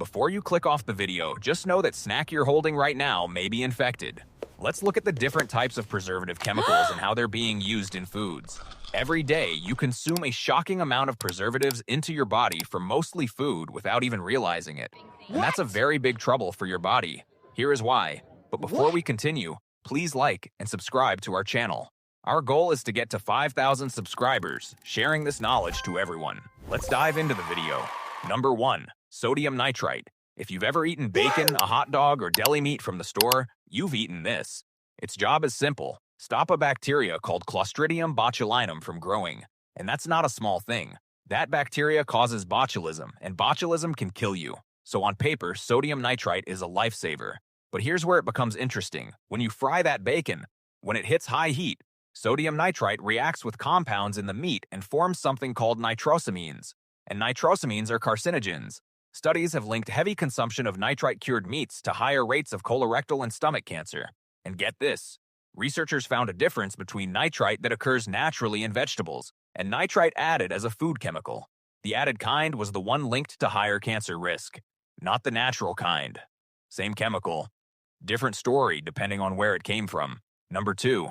Before you click off the video, just know that snack you're holding right now may be infected. Let's look at the different types of preservative chemicals and how they're being used in foods. Every day, you consume a shocking amount of preservatives into your body from mostly food without even realizing it. And that's a very big trouble for your body. Here is why. But before we continue, please like and subscribe to our channel. Our goal is to get to 5,000 subscribers, sharing this knowledge to everyone. Let's dive into the video. Number 1. Sodium nitrite. If you've ever eaten bacon, a hot dog, or deli meat from the store, you've eaten this. Its job is simple. Stop a bacteria called Clostridium botulinum from growing. And that's not a small thing. That bacteria causes botulism, and botulism can kill you. So on paper, sodium nitrite is a lifesaver. But here's where it becomes interesting. When you fry that bacon, when it hits high heat, sodium nitrite reacts with compounds in the meat and forms something called nitrosamines. And nitrosamines are carcinogens. Studies have linked heavy consumption of nitrite-cured meats to higher rates of colorectal and stomach cancer. And get this, researchers found a difference between nitrite that occurs naturally in vegetables and nitrite added as a food chemical. The added kind was the one linked to higher cancer risk, not the natural kind. Same chemical, different story depending on where it came from. Number 2.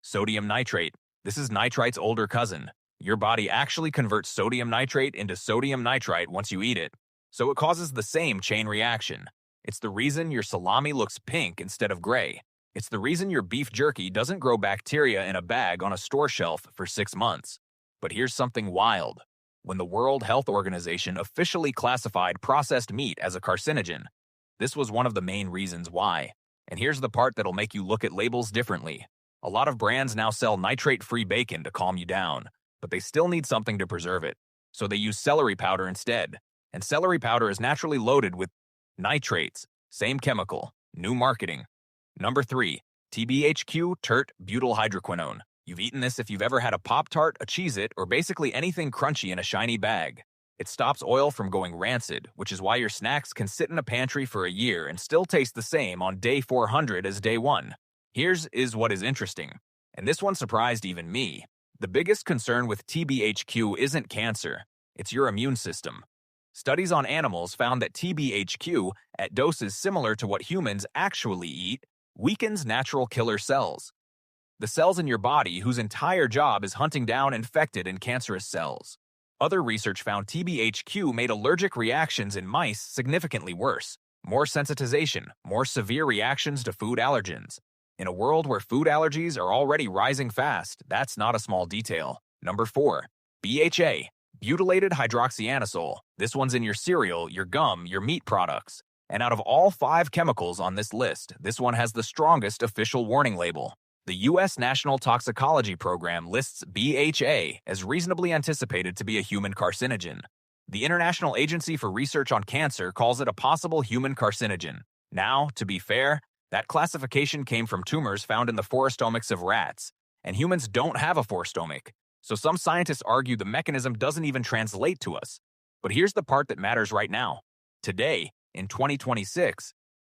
Sodium nitrate. This is nitrite's older cousin. Your body actually converts sodium nitrate into sodium nitrite once you eat it. So it causes the same chain reaction. It's the reason your salami looks pink instead of gray. It's the reason your beef jerky doesn't grow bacteria in a bag on a store shelf for 6 months. But here's something wild. When the World Health Organization officially classified processed meat as a carcinogen, this was one of the main reasons why. And here's the part that'll make you look at labels differently. A lot of brands now sell nitrate-free bacon to calm you down, but they still need something to preserve it. So they use celery powder instead. And celery powder is naturally loaded with nitrates, same chemical, new marketing. Number 3. TBHQ tert butyl hydroquinone. You've eaten this if you've ever had a Pop-Tart, a Cheez-It, or basically anything crunchy in a shiny bag. It stops oil from going rancid, which is why your snacks can sit in a pantry for a year and still taste the same on day 400 as day 1. Here's what is interesting, and this one surprised even me. The biggest concern with TBHQ isn't cancer, it's your immune system. Studies on animals found that TBHQ, at doses similar to what humans actually eat, weakens natural killer cells. The cells in your body whose entire job is hunting down infected and cancerous cells. Other research found TBHQ made allergic reactions in mice significantly worse. More sensitization, more severe reactions to food allergens. In a world where food allergies are already rising fast, that's not a small detail. Number 4. BHA. Butylated hydroxyanisole. This one's in your cereal, your gum, your meat products. And out of all 5 chemicals on this list, this one has the strongest official warning label. The U.S. National Toxicology Program lists BHA as reasonably anticipated to be a human carcinogen. The International Agency for Research on Cancer calls it a possible human carcinogen. Now, to be fair, that classification came from tumors found in the forestomachs of rats, and humans don't have a forestomach. So some scientists argue the mechanism doesn't even translate to us. But here's the part that matters right now. Today, in 2026,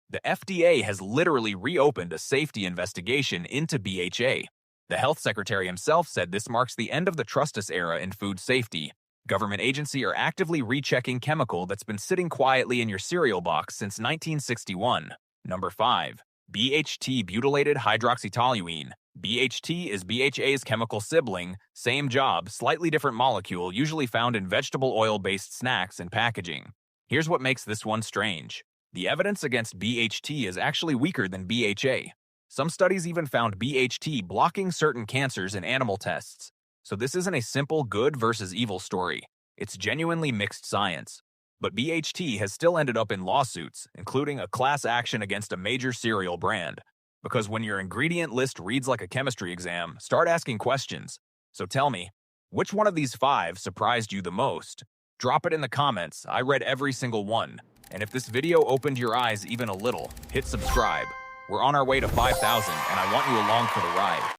the FDA has literally reopened a safety investigation into BHA. The health secretary himself said this marks the end of the trust us era in food safety. Government agencies are actively rechecking chemical that's been sitting quietly in your cereal box since 1961. Number 5. BHT butylated hydroxytoluene. BHT is BHA's chemical sibling, same job, slightly different molecule, usually found in vegetable oil-based snacks and packaging. Here's what makes this one strange. The evidence against BHT is actually weaker than BHA. Some studies even found BHT blocking certain cancers in animal tests. So this isn't a simple good versus evil story. It's genuinely mixed science. But BHT has still ended up in lawsuits, including a class action against a major cereal brand. Because when your ingredient list reads like a chemistry exam, start asking questions. So tell me, which one of these 5 surprised you the most? Drop it in the comments. I read every single one. And if this video opened your eyes even a little, hit subscribe. We're on our way to 5,000, and I want you along for the ride.